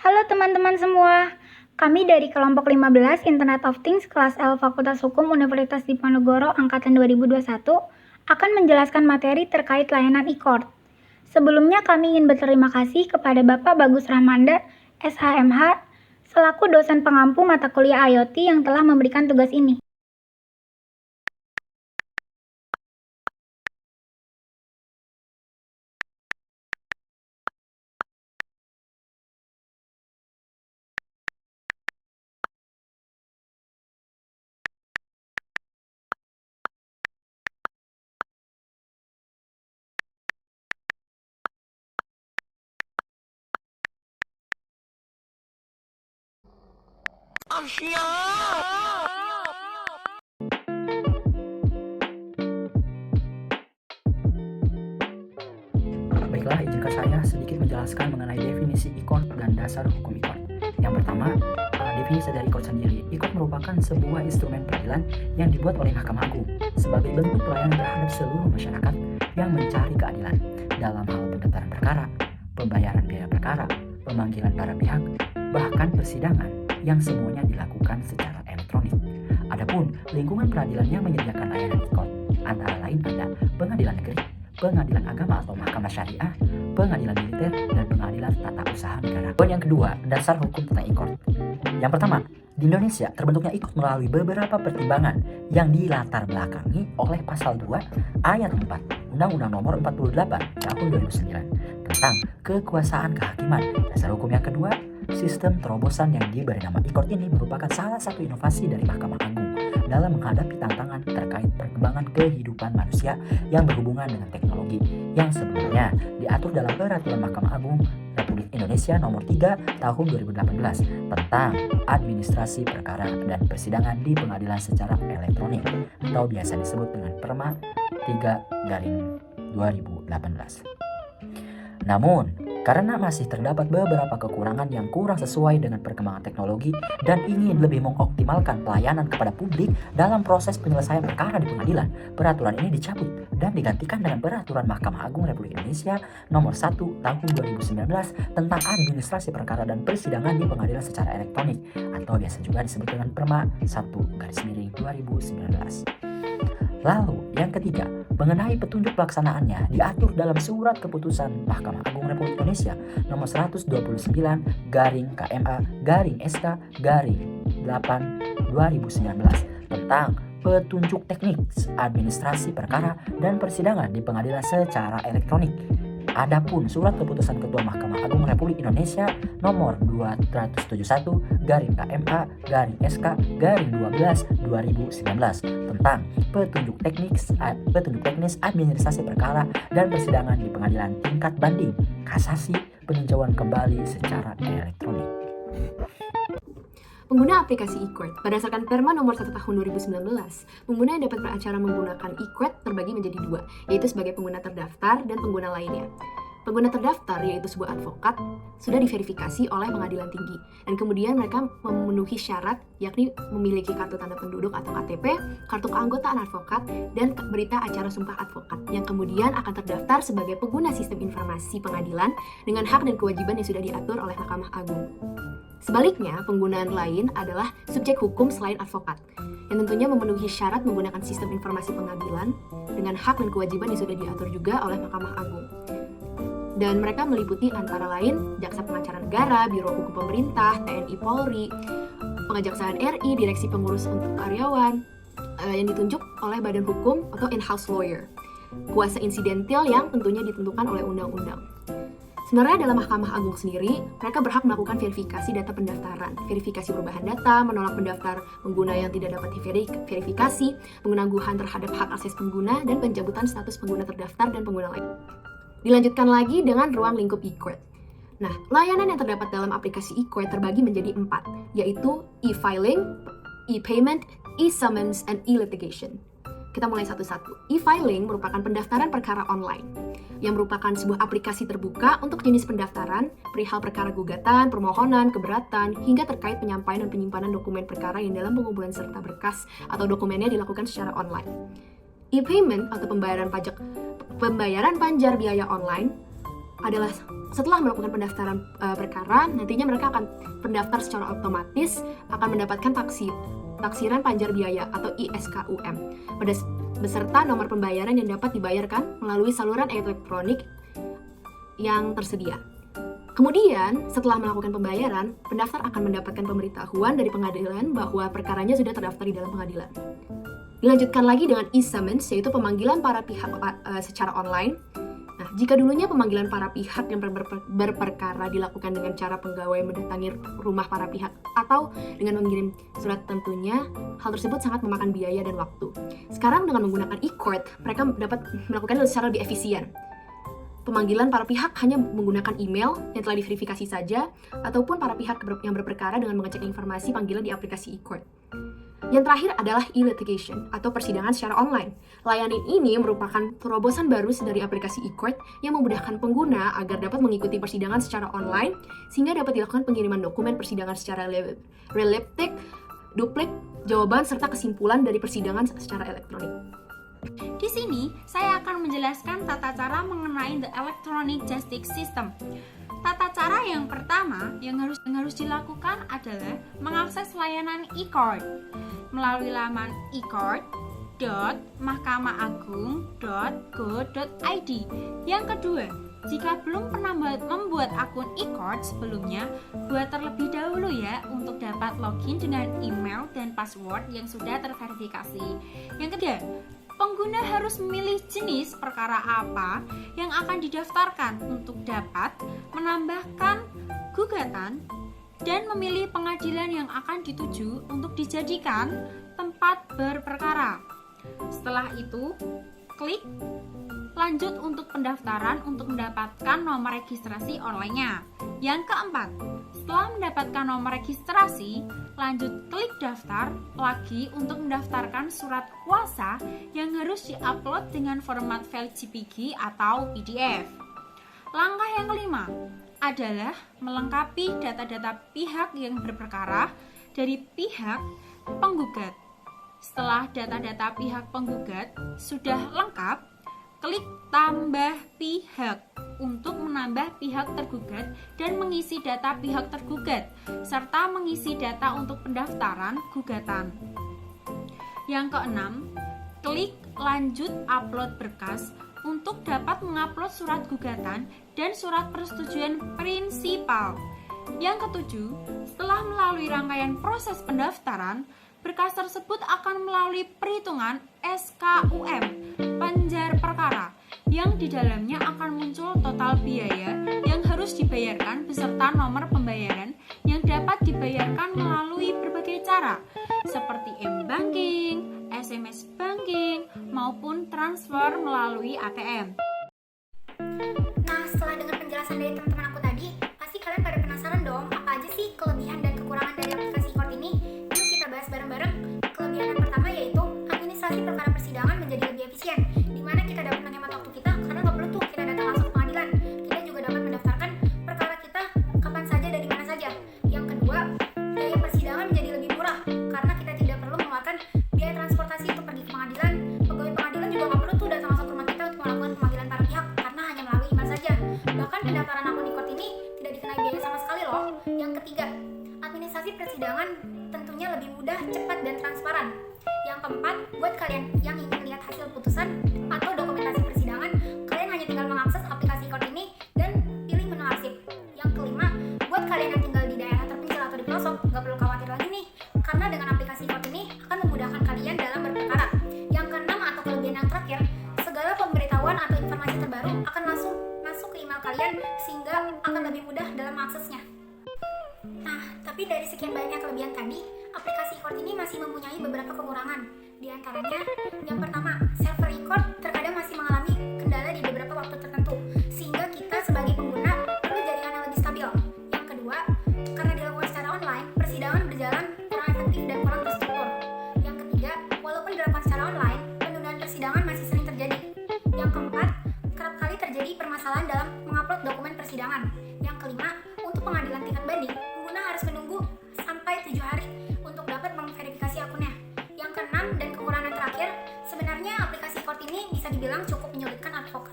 Halo teman-teman semua, kami dari kelompok 15 Internet of Things kelas L Fakultas Hukum Universitas Diponegoro Angkatan 2021 akan menjelaskan materi terkait layanan e-court. Sebelumnya kami ingin berterima kasih kepada Bapak Bagus Rahmanda, SHMH, selaku dosen pengampu mata kuliah IoT yang telah memberikan tugas ini. Baiklah, izinkan saya sedikit menjelaskan mengenai definisi e-court dan dasar hukum e-court. Yang pertama, definisi dari e-court sendiri. E-court merupakan sebuah instrumen peradilan yang dibuat oleh Mahkamah Agung sebagai bentuk pelayanan terhadap seluruh masyarakat yang mencari keadilan dalam hal pendaftaran perkara, pembayaran biaya perkara, pemanggilan para pihak, bahkan persidangan yang semuanya dilakukan secara elektronik. Adapun lingkungan peradilan yang menyediakan layanan e-court antara lain ada pengadilan negeri, pengadilan agama atau mahkamah syariah, pengadilan militer, dan pengadilan tata usaha negara. Poin yang kedua, dasar hukum tentang e-court. Yang pertama, di Indonesia terbentuknya e-court melalui beberapa pertimbangan yang dilatar belakangi oleh pasal 2 ayat 4 Undang-Undang Nomor 48 Tahun 2009 tentang kekuasaan kehakiman. Dasar hukum yang kedua, sistem terobosan yang diberi nama e-court ini merupakan salah satu inovasi dari Mahkamah Agung dalam menghadapi tantangan terkait perkembangan kehidupan manusia yang berhubungan dengan teknologi yang sebelumnya diatur dalam Peraturan Mahkamah Agung Republik Indonesia Nomor 3 Tahun 2018 tentang administrasi perkara dan persidangan di pengadilan secara elektronik atau biasa disebut dengan Perma 3/2018. Namun, karena masih terdapat beberapa kekurangan yang kurang sesuai dengan perkembangan teknologi dan ingin lebih mengoptimalkan pelayanan kepada publik dalam proses penyelesaian perkara di pengadilan, peraturan ini dicabut dan digantikan dengan Peraturan Mahkamah Agung Republik Indonesia Nomor 1 Tahun 2019 tentang administrasi perkara dan persidangan di pengadilan secara elektronik atau biasa juga disebut dengan Perma 1/2019. Lalu, yang ketiga, mengenai petunjuk pelaksanaannya diatur dalam Surat Keputusan Mahkamah Agung Republik Indonesia Nomor 129/KMA/SK/8/2019 tentang petunjuk teknik administrasi perkara dan persidangan di pengadilan secara elektronik. Adapun Surat Keputusan Ketua Mahkamah Agung Republik Indonesia Nomor 271/KMA/SK/12/2019 tentang petunjuk teknis administrasi perkara dan persidangan di pengadilan tingkat banding, kasasi, peninjauan kembali secara elektronik. Pengguna aplikasi e-court. Berdasarkan Perma nomor 1 tahun 2019, pengguna yang dapat beracara menggunakan e-court terbagi menjadi dua, yaitu sebagai pengguna terdaftar dan pengguna lainnya. Pengguna terdaftar, yaitu sebuah advokat, sudah diverifikasi oleh pengadilan tinggi, dan kemudian mereka memenuhi syarat, yakni memiliki kartu tanda penduduk atau KTP, kartu keanggotaan advokat, dan berita acara sumpah advokat, yang kemudian akan terdaftar sebagai pengguna sistem informasi pengadilan dengan hak dan kewajiban yang sudah diatur oleh Mahkamah Agung. Sebaliknya, penggunaan lain adalah subjek hukum selain advokat, yang tentunya memenuhi syarat menggunakan sistem informasi pengadilan dengan hak dan kewajiban yang sudah diatur juga oleh Mahkamah Agung. Dan mereka meliputi antara lain Jaksa Pengacara Negara, Biro Hukum Pemerintah, TNI Polri, Pengejaksaan RI, Direksi Pengurus untuk Karyawan, yang ditunjuk oleh Badan Hukum atau in-house lawyer, kuasa insidentil yang tentunya ditentukan oleh undang-undang. Sebenarnya dalam Mahkamah Agung sendiri, mereka berhak melakukan verifikasi data pendaftaran, verifikasi perubahan data, menolak pendaftar pengguna yang tidak dapat diverifikasi, penangguhan terhadap hak akses pengguna, dan pencabutan status pengguna terdaftar dan pengguna lain. Dilanjutkan lagi dengan ruang lingkup e-court. Nah, layanan yang terdapat dalam aplikasi e-court terbagi menjadi 4, yaitu e-filing, e-payment, e-summons, and e-litigation. Kita mulai satu-satu. E-filing merupakan pendaftaran perkara online, yang merupakan sebuah aplikasi terbuka untuk jenis pendaftaran, perihal perkara gugatan, permohonan, keberatan, hingga terkait penyampaian dan penyimpanan dokumen perkara yang dalam pengumpulan serta berkas atau dokumennya dilakukan secara online. E-payment atau pembayaran panjar biaya online adalah setelah melakukan pendaftaran perkara, nantinya mereka akan pendaftar secara otomatis akan mendapatkan taksiran panjar biaya atau ISKUM beserta nomor pembayaran yang dapat dibayarkan melalui saluran elektronik yang tersedia. Kemudian, setelah melakukan pembayaran, pendaftar akan mendapatkan pemberitahuan dari pengadilan bahwa perkaranya sudah terdaftar di dalam pengadilan. Dilanjutkan lagi dengan e-summons, yaitu pemanggilan para pihak secara online. Nah, jika dulunya pemanggilan para pihak yang berperkara dilakukan dengan cara pegawai mendatangi rumah para pihak atau dengan mengirim surat, tentunya hal tersebut sangat memakan biaya dan waktu. Sekarang dengan menggunakan e-court, mereka dapat melakukan secara lebih efisien. Pemanggilan para pihak hanya menggunakan email yang telah diverifikasi saja, ataupun para pihak yang berperkara dengan mengecek informasi panggilan di aplikasi e-court. Yang terakhir adalah e-litigation atau persidangan secara online. Layanan ini merupakan terobosan baru dari aplikasi e-court yang memudahkan pengguna agar dapat mengikuti persidangan secara online sehingga dapat dilakukan pengiriman dokumen persidangan secara reliptik, duplik, jawaban serta kesimpulan dari persidangan secara elektronik. Di sini, saya akan menjelaskan tata cara mengenai the electronic justice system. Tata cara yang pertama yang harus dilakukan adalah mengakses layanan e-court melalui laman e-court.mahkamaagung.go.id. Yang kedua, jika belum pernah membuat akun e-court sebelumnya, buat terlebih dahulu ya untuk dapat login dengan email dan password yang sudah terverifikasi. Yang ketiga, pengguna harus memilih jenis perkara apa yang akan didaftarkan untuk dapat menambahkan gugatan dan memilih pengadilan yang akan dituju untuk dijadikan tempat berperkara. Setelah itu, klik lanjut untuk pendaftaran untuk mendapatkan nomor registrasi online-nya. Yang keempat, setelah mendapatkan nomor registrasi, lanjut klik daftar lagi untuk mendaftarkan surat kuasa yang harus diupload dengan format file JPG atau PDF. Langkah yang kelima adalah melengkapi data-data pihak yang berperkara dari pihak penggugat. Setelah data-data pihak penggugat sudah lengkap, klik tambah pihak untuk menambah pihak tergugat dan mengisi data pihak tergugat, serta mengisi data untuk pendaftaran gugatan. Yang keenam, klik lanjut upload berkas untuk dapat mengupload surat gugatan dan surat persetujuan prinsipal. Yang ketujuh, setelah melalui rangkaian proses pendaftaran, berkas tersebut akan melalui perhitungan SKUM panjar perkara yang di dalamnya akan muncul total biaya yang harus dibayarkan beserta nomor pembayaran yang dapat dibayarkan melalui berbagai cara seperti m-banking, SMS banking, maupun transfer melalui ATM. Nah, setelah dengar penjelasan dari teman-teman aku tadi, pasti kalian pada penasaran dong, apa aja sih kelebihan dan kekurangan dari aplikasi e-court ini? Yuk kita bahas bareng-bareng. Kelebihan yang pertama yaitu administrasi perkara persidangan menjadi lebih efisien, di mana kita dapat menghemat waktu kita karena nggak perlu tuh kita datang langsung ke pengadilan. Kita juga dapat mendaftarkan perkara kita kapan saja dan di mana saja. Yang kedua, biaya persidangan menjadi lebih murah karena kita tidak perlu mengeluarkan biaya transportasi untuk pergi ke pengadilan. Pegawai pengadilan juga nggak perlu tuh datang langsung ke rumah kita untuk melakukan pemanggilan para pihak karena hanya melalui email saja. Bahkan pendaftaran akun e-court ini tidak dikenai biaya sama sekali loh. Yang ketiga, administrasi persidangan tentunya lebih mudah, cepat, dan transparan. Yang keempat, buat kalian yang ingin melihat hasil putusan atau dokumentasi persidangan, kalian hanya tinggal mengakses aplikasi e-court ini dan pilih menu arsip. Yang kelima, buat kalian yang tinggal di daerah terpencil atau di pelosok, nggak perlu khawatir lagi nih, karena dengan aplikasi e-court ini akan memudahkan kalian dalam berperkara. Yang keenam atau kelebihan yang terakhir, segala pemberitahuan atau informasi terbaru akan langsung masuk ke email kalian sehingga akan lebih mudah dalam aksesnya. Nah, tapi dari sekian banyak kelebihan tadi, aplikasi e-court ini masih mempunyai beberapa kekurangan. Di antaranya, yang pertama, server e-court terkadang masih mengalami kendala di beberapa waktu tertentu, sehingga kita sebagai pengguna perlu jaringan yang lebih stabil. Yang kedua, karena dilakukan secara online, persidangan berjalan kurang efektif dan kurang terstruktur. Yang ketiga, walaupun dilakukan secara online, penundaan persidangan masih sering terjadi. Yang keempat, kerap kali terjadi permasalahan dalam mengupload dokumen persidangan. Yang kelima, untuk pengadilan tingkat banding, pengguna harus menunggu sampai 7 hari untuk dapat memverifikasi akunnya. Yang keenam dan kekurangan terakhir, sebenarnya aplikasi e-court ini bisa dibilang cukup menyulitkan advokat